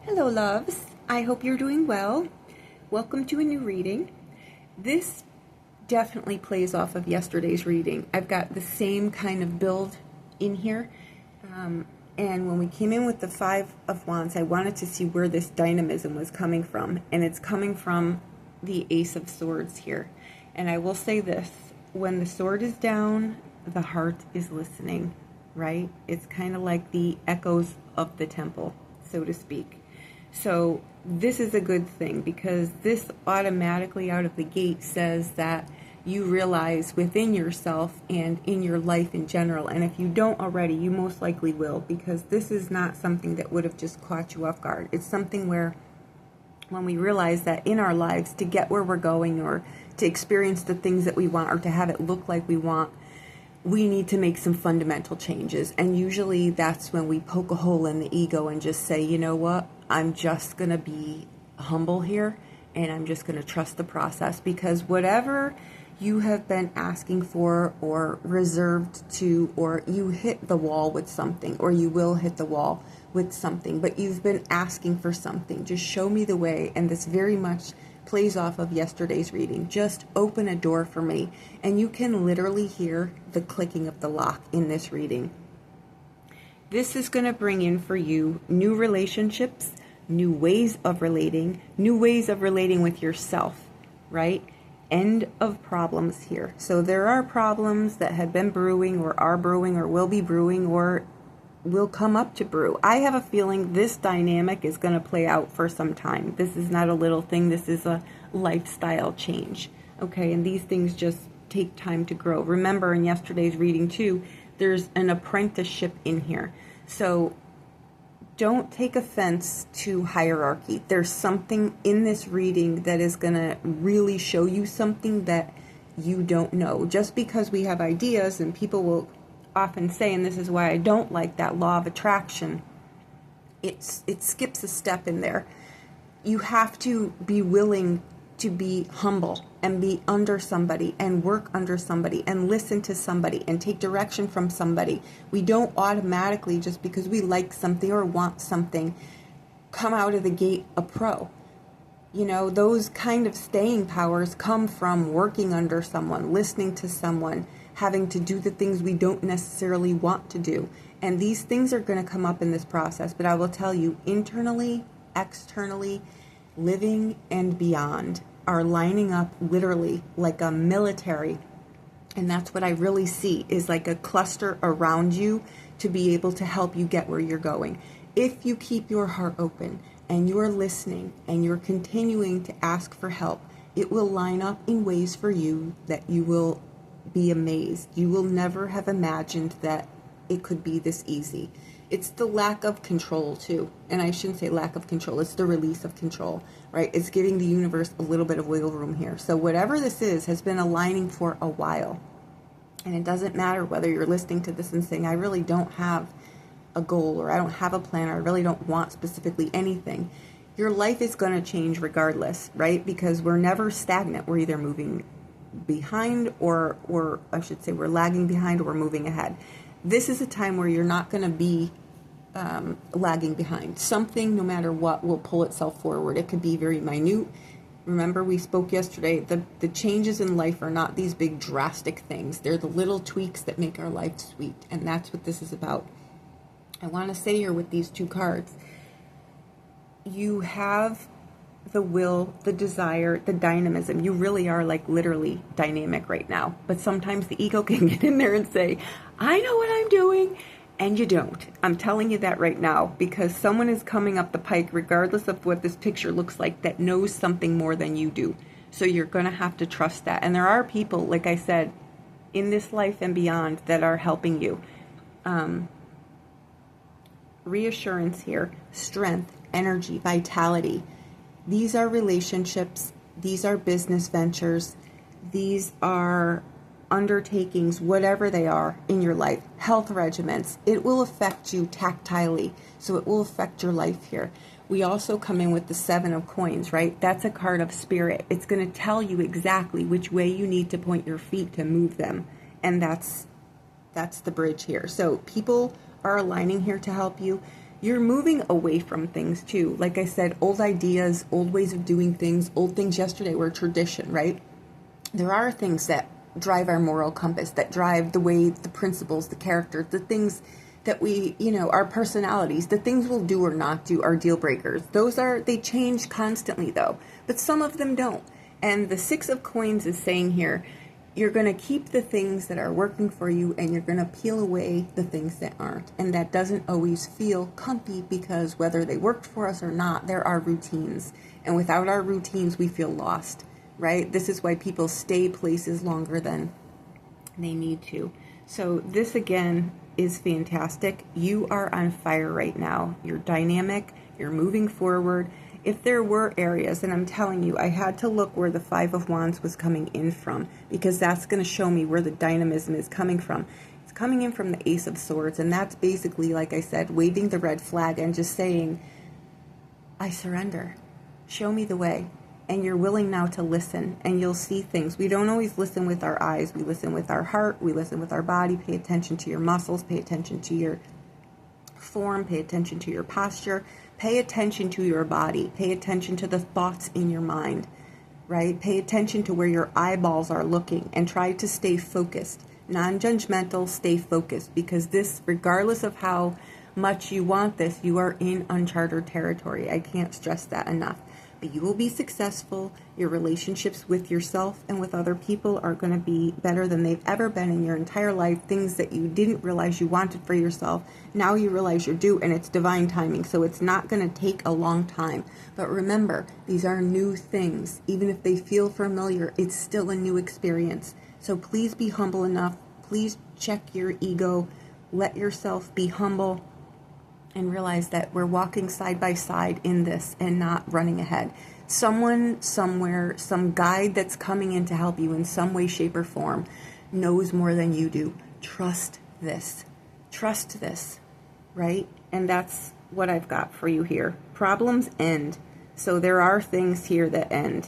Hello, loves. I hope you're doing well. Welcome to a new reading. This definitely plays off of yesterday's reading. I've got the same kind of build in here. And when we came in with the Five of Wands, I wanted to see where this dynamism was coming from. And it's coming from the Ace of Swords here. And I will say this, when the sword is down, the heart is listening, right? It's kind of like the echoes of the temple, so to speak. So this is a good thing because this automatically out of the gate says that you realize within yourself and in your life in general, and if you don't already, you most likely will, because this is not something that would have just caught you off guard. It's something where when we realize that in our lives, to get where we're going or to experience the things that we want or to have it look like we want, we need to make some fundamental changes. And usually that's when we poke a hole in the ego and just say, you know what, I'm just going to be humble here and I'm just going to trust the process, because whatever you have been asking for or reserved to, or you hit the wall with something, or you will hit the wall with something, but you've been asking for something, just show me the way. And this very much plays off of yesterday's reading. Just open a door for me. And you can literally hear the clicking of the lock in this reading. This is going to bring in for you new relationships, new ways of relating with yourself, right? End of problems here. So there are problems that had been brewing or are brewing or will be brewing or will come up to brew. I have a feeling this dynamic is going to play out for some time. This is not a little thing. This is a lifestyle change. Okay, and these things just take time to grow. Remember in yesterday's reading too, there's an apprenticeship in here. So don't take offense to hierarchy. There's something in this reading that is going to really show you something that you don't know. Just because we have ideas, and people will often say, and this is why I don't like that law of attraction, it skips a step in there. You have to be willing to be humble and be under somebody and work under somebody and listen to somebody and take direction from somebody. We don't automatically, just because we like something or want something, come out of the gate a pro. You know, those kind of staying powers come from working under someone, listening to someone, having to do the things we don't necessarily want to do. And these things are going to come up in this process. But I will tell you, internally, externally, living and beyond are lining up literally like a military. And that's what I really see, is like a cluster around you to be able to help you get where you're going. If you keep your heart open and you're listening and you're continuing to ask for help, it will line up in ways for you that you will be amazed. You will never have imagined that it could be this easy. It's the lack of control too. And I shouldn't say lack of control. It's the release of control, right? It's giving the universe a little bit of wiggle room here. So whatever this is has been aligning for a while. And it doesn't matter whether you're listening to this and saying, I really don't have a goal, or I don't have a plan, or I really don't want specifically anything. Your life is going to change regardless, right? Because we're never stagnant. We're either moving behind or I should say we're lagging behind, or we're moving ahead. This is a time where you're not going to be lagging behind. Something, no matter what, will pull itself forward. It could be very minute. Remember, we spoke yesterday, the changes in life are not these big drastic things. They're the little tweaks that make our life sweet. And that's what this is about. I want to say here with these two cards, you have the will, the desire, the dynamism. You really are like literally dynamic right now. But sometimes the ego can get in there and say, I know what I'm doing. And you don't. I'm telling you that right now, because someone is coming up the pike, regardless of what this picture looks like, that knows something more than you do. So you're going to have to trust that. And there are people, like I said, in this life and beyond that are helping you. Reassurance here, strength, energy, vitality. These are relationships. These are business ventures. These are undertakings, whatever they are in your life, health regimens. It will affect you tactilely, so it will affect your life here. We also come in with the Seven of Coins, right? That's a card of spirit. It's going to tell you exactly which way you need to point your feet to move them, and that's the bridge here. So people are aligning here to help you. You're moving away from things too. Like I said, old ideas, old ways of doing things, old things yesterday were tradition, right? There are things that drive our moral compass, that drive the way, the principles, the character, the things that we, our personalities, the things we'll do or not do are deal breakers. They change constantly though, but some of them don't. And the Six of Coins is saying here, you're going to keep the things that are working for you and you're going to peel away the things that aren't. And that doesn't always feel comfy because whether they worked for us or not, there are routines. And without our routines, we feel lost, right? This is why people stay places longer than they need to. So this again is fantastic. You are on fire right now. You're dynamic. You're moving forward. If there were areas, and I'm telling you, I had to look where the Five of Wands was coming in from, because that's going to show me where the dynamism is coming from. It's coming in from the Ace of Swords, and that's basically, like I said, waving the red flag and just saying, I surrender. Show me the way. And you're willing now to listen, and you'll see things. We don't always listen with our eyes. We listen with our heart. We listen with our body. Pay attention to your muscles. Pay attention to your form. Pay attention to your posture. Pay attention to your body. Pay attention to the thoughts in your mind, right? Pay attention to where your eyeballs are looking and try to stay focused. Non-judgmental, stay focused, because this, regardless of how much you want this, you are in uncharted territory. I can't stress that enough. But you will be successful. Your relationships with yourself and with other people are going to be better than they've ever been in your entire life. Things that you didn't realize you wanted for yourself, now you realize you're due, and it's divine timing. So it's not going to take a long time. But remember, these are new things. Even if they feel familiar, it's still a new experience. So please be humble enough. Please check your ego. Let yourself be humble. And realize that we're walking side by side in this and not running ahead. Someone, somewhere, some guide that's coming in to help you in some way, shape, or form knows more than you do. Trust this. Trust this, right? And that's what I've got for you here. Problems end. So there are things here that end.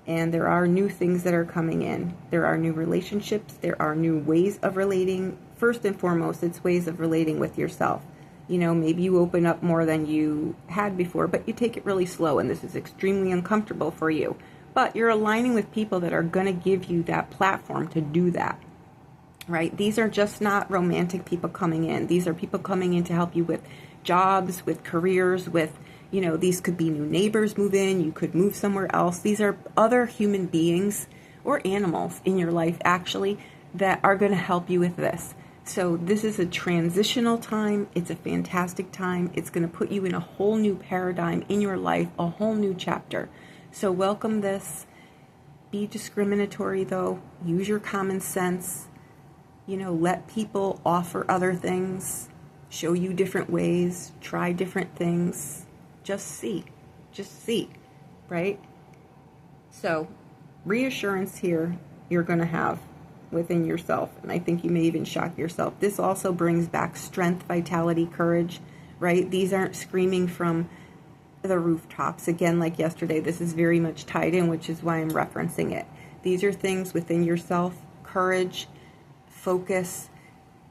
And there are new things that are coming in. There are new relationships. There are new ways of relating. First and foremost, it's ways of relating with yourself. Maybe you open up more than you had before, but you take it really slow, and this is extremely uncomfortable for you. But you're aligning with people that are going to give you that platform to do that, right? These are just not romantic people coming in. These are people coming in to help you with jobs, with careers, with, these could be new neighbors move in. You could move somewhere else. These are other human beings or animals in your life, actually, that are going to help you with this. So this is a transitional time. It's a fantastic time. It's going to put you in a whole new paradigm in your life, a whole new chapter. So welcome this. Be discriminatory though. Use your common sense. Let people offer other things, show you different ways, try different things. Just see, right? So reassurance here you're going to have within yourself, and I think you may even shock yourself. This also brings back strength, vitality, courage, right? These aren't screaming from the rooftops. Again, like yesterday, this is very much tied in, which is why I'm referencing it. These are things within yourself, courage, focus,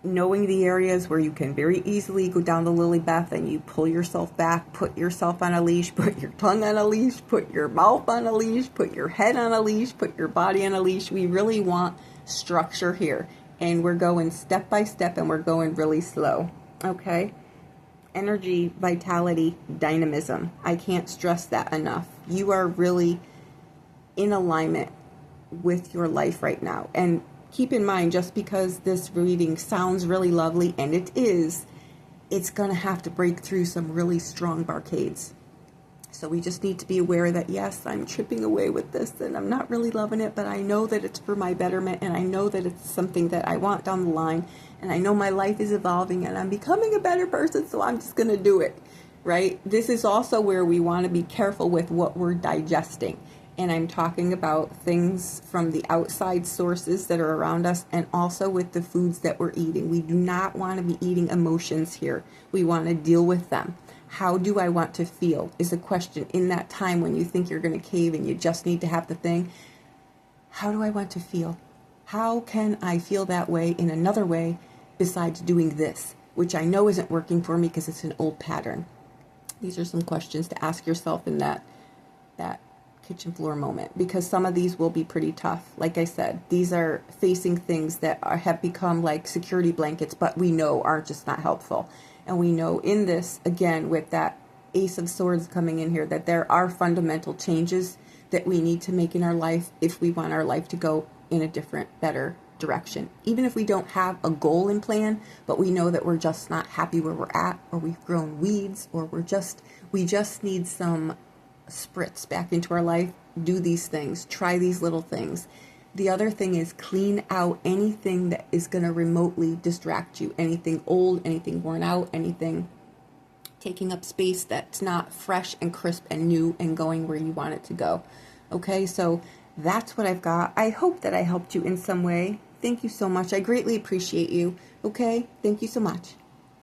knowing the areas where you can very easily go down the lily path and you pull yourself back, put yourself on a leash, put your tongue on a leash, put your mouth on a leash, put your head on a leash, put your body on a leash. We really want structure here, and we're going step by step, and we're going really slow. Okay? Energy, vitality, dynamism. I can't stress that enough. You are really in alignment with your life right now. And keep in mind, just because this reading sounds really lovely, and it is, it's going to have to break through some really strong barricades. So we just need to be aware that, yes, I'm chipping away with this and I'm not really loving it, but I know that it's for my betterment, and I know that it's something that I want down the line, and I know my life is evolving and I'm becoming a better person, so I'm just going to do it, right? This is also where we want to be careful with what we're digesting. And I'm talking about things from the outside sources that are around us, and also with the foods that we're eating. We do not want to be eating emotions here. We want to deal with them. How do I want to feel is a question in that time when you think you're going to cave and you just need to have the thing. How do I want to feel? How can I feel that way in another way besides doing this? which I know isn't working for me because it's an old pattern. These are some questions to ask yourself in that kitchen floor moment, because some of these will be pretty tough. Like I said, these are facing things that have become like security blankets, but we know are just not helpful. And we know in this, again, with that Ace of Swords coming in here, that there are fundamental changes that we need to make in our life if we want our life to go in a different, better direction. Even if we don't have a goal in plan, but we know that we're just not happy where we're at, or we've grown weeds, or we just need some spritz back into our life. Do these things, try these little things. The other thing is clean out anything that is going to remotely distract you, anything old, anything worn out, anything taking up space that's not fresh and crisp and new and going where you want it to go. Okay, so that's what I've got. I hope that I helped you in some way. Thank you so much. I greatly appreciate you. Okay, thank you so much.